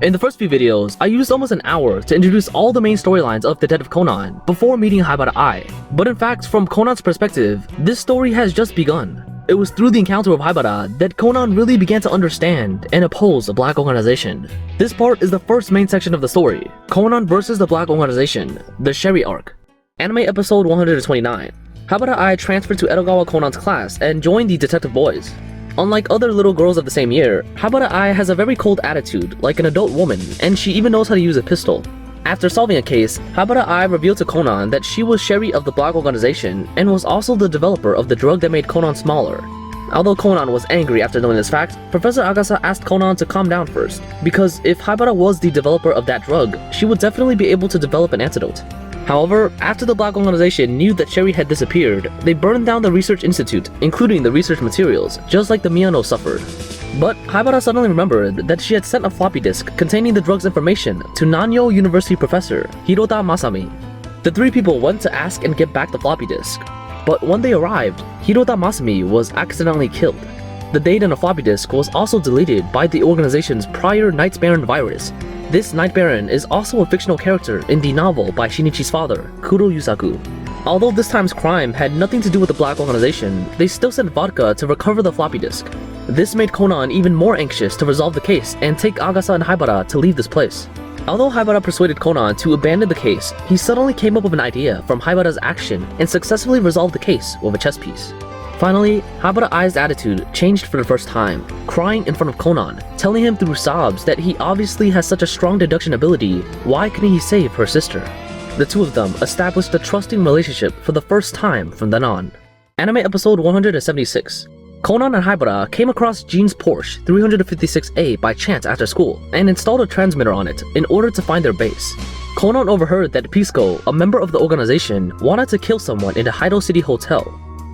In the first few videos, I used almost an hour to introduce all the main storylines of Detective Conan before meeting Haibara Ai, but in fact, from Conan's perspective, this story has just begun. It was through the encounter with Haibara that Conan really began to understand and oppose the Black Organization. This part is the first main section of the story, Conan versus the Black Organization, the Sherry Arc. Anime episode 129. Haibara Ai transferred to Edogawa Conan's class and joined the detective boys. Unlike other little girls of the same year, Haibara Ai has a very cold attitude like an adult woman, and she even knows how to use a pistol. After solving a case, Haibara Ai revealed to Conan that she was Sherry of the Black Organization and was also the developer of the drug that made Conan smaller. Although Conan was angry after knowing this fact, Professor Agasa asked Conan to calm down first, because if Haibara was the developer of that drug, she would definitely be able to develop an antidote. However, after the Black Organization knew that Sherry had disappeared, they burned down the research institute, including the research materials, just like the Miyano suffered. But Haibara suddenly remembered that she had sent a floppy disk containing the drug's information to Nanyo University professor Hirota Masami. The three people went to ask and get back the floppy disk, but when they arrived, Hirota Masami was accidentally killed. The date on the floppy disk was also deleted by the organization's prior Night Baron virus. This Night Baron is also a fictional character in the novel by Shinichi's father, Kuro Yusaku. Although this time's crime had nothing to do with the Black Organization, they still sent vodka to recover the floppy disk. This made Conan even more anxious to resolve the case and take Agasa and Haibara to leave this place. Although Haibara persuaded Conan to abandon the case, he suddenly came up with an idea from Haibara's action and successfully resolved the case with a chess piece. Finally, Haibara Ai's attitude changed for the first time, crying in front of Conan, telling him through sobs that he obviously has such a strong deduction ability, why couldn't he save her sister? The two of them established a trusting relationship for the first time from then on. Anime episode 176. Conan and Haibara came across Jean's Porsche 356A by chance after school and installed a transmitter on it in order to find their base. Conan overheard that Pisco, a member of the organization, wanted to kill someone in the Haido City Hotel.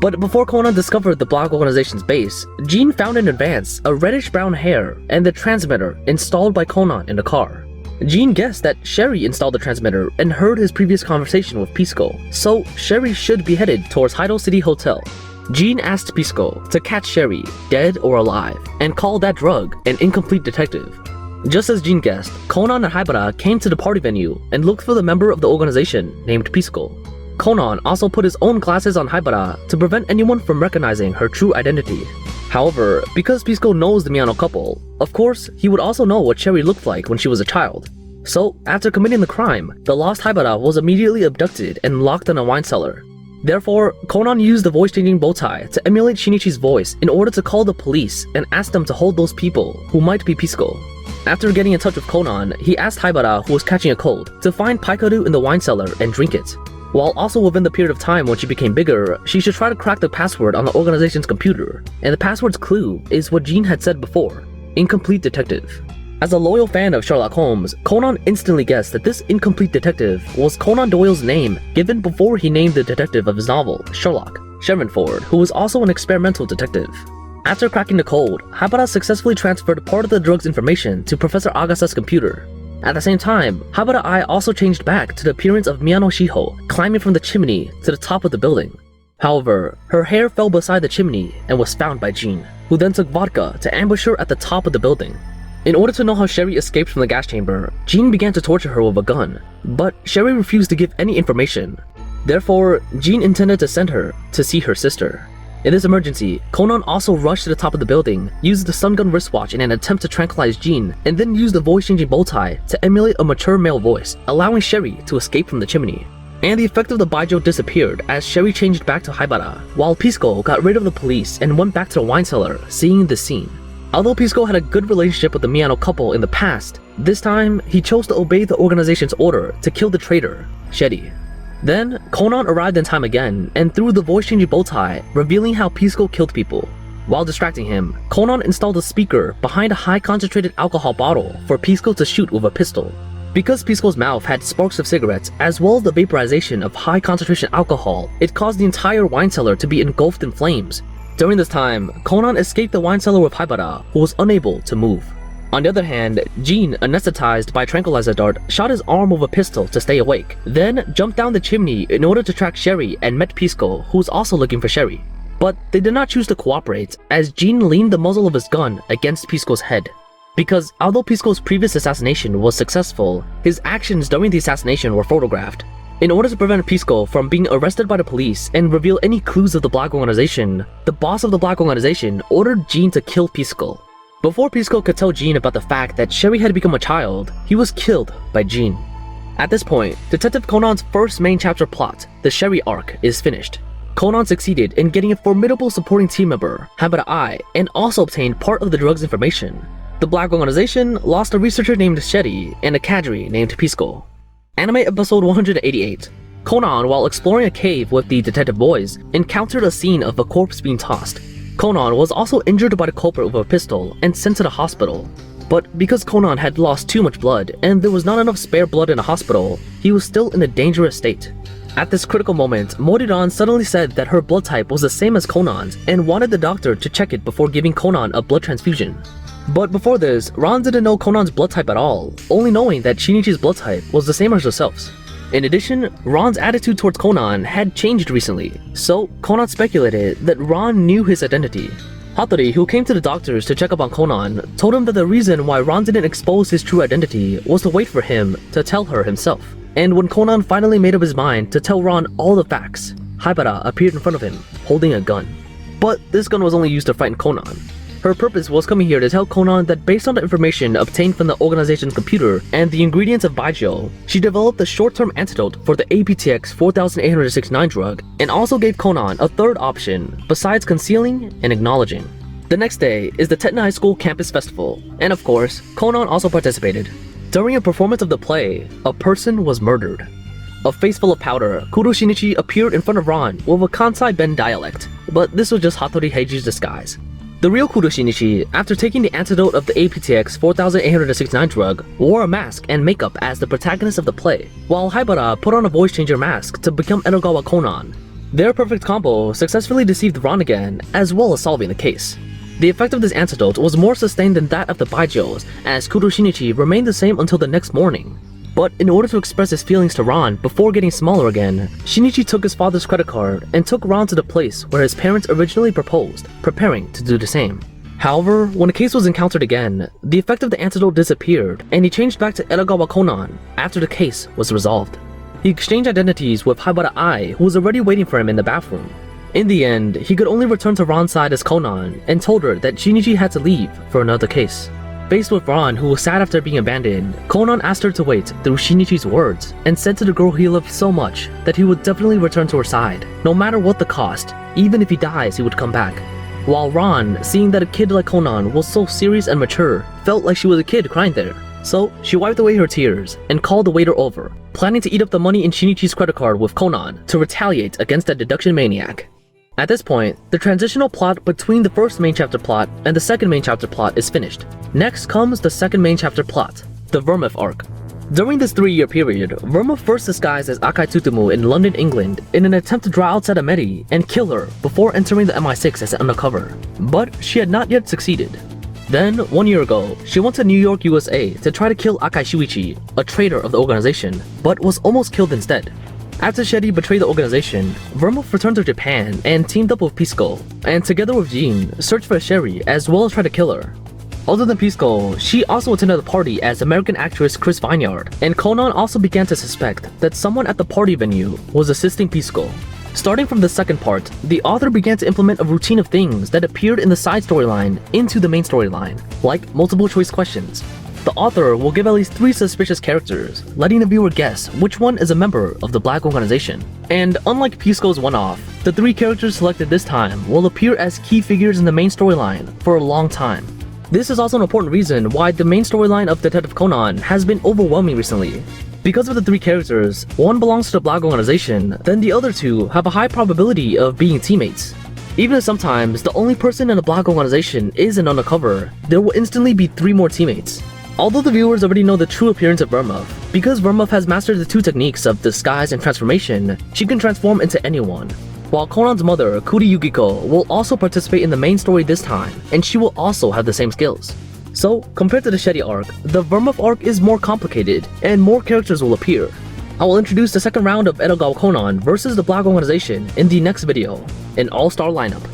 But before Conan discovered the Black Organization's base, Jean found in advance a reddish-brown hair and the transmitter installed by Conan in the car. Jean guessed that Sherry installed the transmitter and heard his previous conversation with Pisco, so Sherry should be headed towards Haido City Hotel. Jean asked Pisco to catch Sherry, dead or alive, and call that drug an incomplete detective. Just as Jean guessed, Conan and Haibara came to the party venue and looked for the member of the organization named Pisco. Conan also put his own glasses on Haibara to prevent anyone from recognizing her true identity. However, because Pisco knows the Miyano couple, of course, he would also know what Sherry looked like when she was a child. So, after committing the crime, the lost Haibara was immediately abducted and locked in a wine cellar. Therefore, Conan used the voice-changing bowtie to emulate Shinichi's voice in order to call the police and ask them to hold those people who might be Pisco. After getting in touch with Conan, he asked Haibara, who was catching a cold, to find paikaru in the wine cellar and drink it. While also within the period of time when she became bigger, she should try to crack the password on the organization's computer, and the password's clue is what Jean had said before, incomplete detective. As a loyal fan of Sherlock Holmes, Conan instantly guessed that this incomplete detective was Conan Doyle's name given before he named the detective of his novel, Sherlock, Shermanford, who was also an experimental detective. After cracking the code, Haibara successfully transferred part of the drug's information to Professor Agasa's computer. At the same time, Haibara Ai also changed back to the appearance of Miyano Shiho, climbing from the chimney to the top of the building. However, her hair fell beside the chimney and was found by Jean, who then took vodka to ambush her at the top of the building. In order to know how Sherry escaped from the gas chamber, Jean began to torture her with a gun, but Sherry refused to give any information. Therefore, Jean intended to send her to see her sister. In this emergency, Conan also rushed to the top of the building, used the stun gun wristwatch in an attempt to tranquilize Jean, and then used the voice-changing bowtie to emulate a mature male voice, allowing Sherry to escape from the chimney. And the effect of the baijo disappeared as Sherry changed back to Haibara, while Pisco got rid of the police and went back to the wine cellar, seeing the scene. Although Pisco had a good relationship with the Miyano couple in the past, this time he chose to obey the organization's order to kill the traitor, Sherry. Then, Conan arrived in time again and threw the voice-changing bowtie, revealing how Pisco killed people. While distracting him, Conan installed a speaker behind a high-concentrated alcohol bottle for Pisco to shoot with a pistol. Because Pisco's mouth had sparks of cigarettes as well as the vaporization of high-concentration alcohol, it caused the entire wine cellar to be engulfed in flames. During this time, Conan escaped the wine cellar with Haibara, who was unable to move. On the other hand, Jean, anesthetized by a tranquilizer dart, shot his arm with a pistol to stay awake, then jumped down the chimney in order to track Sherry and met Pisco, who was also looking for Sherry. But they did not choose to cooperate, as Jean leaned the muzzle of his gun against Pisco's head. Because although Pisco's previous assassination was successful, his actions during the assassination were photographed. In order to prevent Pisco from being arrested by the police and reveal any clues of the Black Organization, the boss of the Black Organization ordered Jean to kill Pisco. Before Pisco could tell Jean about the fact that Sherry had become a child, he was killed by Jean. At this point, Detective Conan's first main chapter plot, the Sherry arc, is finished. Conan succeeded in getting a formidable supporting team member, Habata Eye, and also obtained part of the drug's information. The Black Organization lost a researcher named Sherry and a cadre named Pisco. Anime episode 188. Conan, while exploring a cave with the detective boys, encountered a scene of a corpse being tossed. Conan was also injured by the culprit with a pistol and sent to the hospital. But because Conan had lost too much blood and there was not enough spare blood in the hospital, he was still in a dangerous state. At this critical moment, Moriran suddenly said that her blood type was the same as Conan's and wanted the doctor to check it before giving Conan a blood transfusion. But before this, Ran didn't know Conan's blood type at all, only knowing that Shinichi's blood type was the same as herself's. In addition, Ran's attitude towards Conan had changed recently, so Conan speculated that Ran knew his identity. Hattori, who came to the doctors to check up on Conan, told him that the reason why Ran didn't expose his true identity was to wait for him to tell her himself. And when Conan finally made up his mind to tell Ran all the facts, Haibara appeared in front of him, holding a gun. But this gun was only used to frighten Conan. Her purpose was coming here to tell Conan that based on the information obtained from the organization's computer and the ingredients of Baijiu, she developed a short-term antidote for the APTX 4869 drug and also gave Conan a third option besides concealing and acknowledging. The next day is the Tetna High School Campus Festival, and of course, Conan also participated. During a performance of the play, a person was murdered. A face full of powder, Kuro Shinichi appeared in front of Ran with a Kansai Ben dialect, but this was just Hattori Heiji's disguise. The real Kuro Shinichi, after taking the antidote of the APTX 4869 drug, wore a mask and makeup as the protagonist of the play, while Haibara put on a voice changer mask to become Edogawa Conan. Their perfect combo successfully deceived Ran again, as well as solving the case. The effect of this antidote was more sustained than that of the Baijius, as Kuro Shinichi remained the same until the next morning. But in order to express his feelings to Ran before getting smaller again, Shinichi took his father's credit card and took Ran to the place where his parents originally proposed, preparing to do the same. However, when the case was encountered again, the effect of the antidote disappeared and he changed back to Edogawa Conan after the case was resolved. He exchanged identities with Haibara Ai, who was already waiting for him in the bathroom. In the end, he could only return to Ran's side as Conan and told her that Shinichi had to leave for another case. Faced with Ran, who was sad after being abandoned, Conan asked her to wait through Shinichi's words and said to the girl he loved so much that he would definitely return to her side, no matter what the cost. Even if he dies, he would come back. While Ran, seeing that a kid like Conan was so serious and mature, felt like she was a kid crying there. So she wiped away her tears and called the waiter over, planning to eat up the money in Shinichi's credit card with Conan to retaliate against that deduction maniac. At this point, the transitional plot between the first main chapter plot and the second main chapter plot is finished. Next comes the second main chapter plot, the Vermillion Arc. During this 3-year period, Verma first disguised as Akai Tsutomu in London, England in an attempt to draw out Sadameri and kill her before entering the MI6 as an undercover, but she had not yet succeeded. Then, 1 year ago, she went to New York, USA to try to kill Akai Shuichi, a traitor of the organization, but was almost killed instead. After Sherry betrayed the organization, Verma returned to Japan and teamed up with Pisco, and together with Jean, searched for Sherry as well as tried to kill her. Other than Pisco, she also attended the party as American actress Chris Vineyard, and Conan also began to suspect that someone at the party venue was assisting Pisco. Starting from the second part, the author began to implement a routine of things that appeared in the side storyline into the main storyline, like multiple choice questions. The author will give at least 3 suspicious characters, letting the viewer guess which one is a member of the Black Organization. And unlike Pisco's one-off, the 3 characters selected this time will appear as key figures in the main storyline for a long time. This is also an important reason why the main storyline of Detective Conan has been overwhelming recently. Because of the 3 characters, one belongs to the Black Organization, then the other 2 have a high probability of being teammates. Even if sometimes the only person in the Black Organization is an undercover, there will instantly be 3 more teammates. Although the viewers already know the true appearance of Vermillion, because Vermillion has mastered the 2 techniques of disguise and transformation, she can transform into anyone. While Conan's mother, Kuri Yukiko, will also participate in the main story this time, and she will also have the same skills. So, compared to the Shetty arc, the Vermillion arc is more complicated, and more characters will appear. I will introduce the second round of Edogawa Conan versus the Black Organization in the next video, an all-star lineup.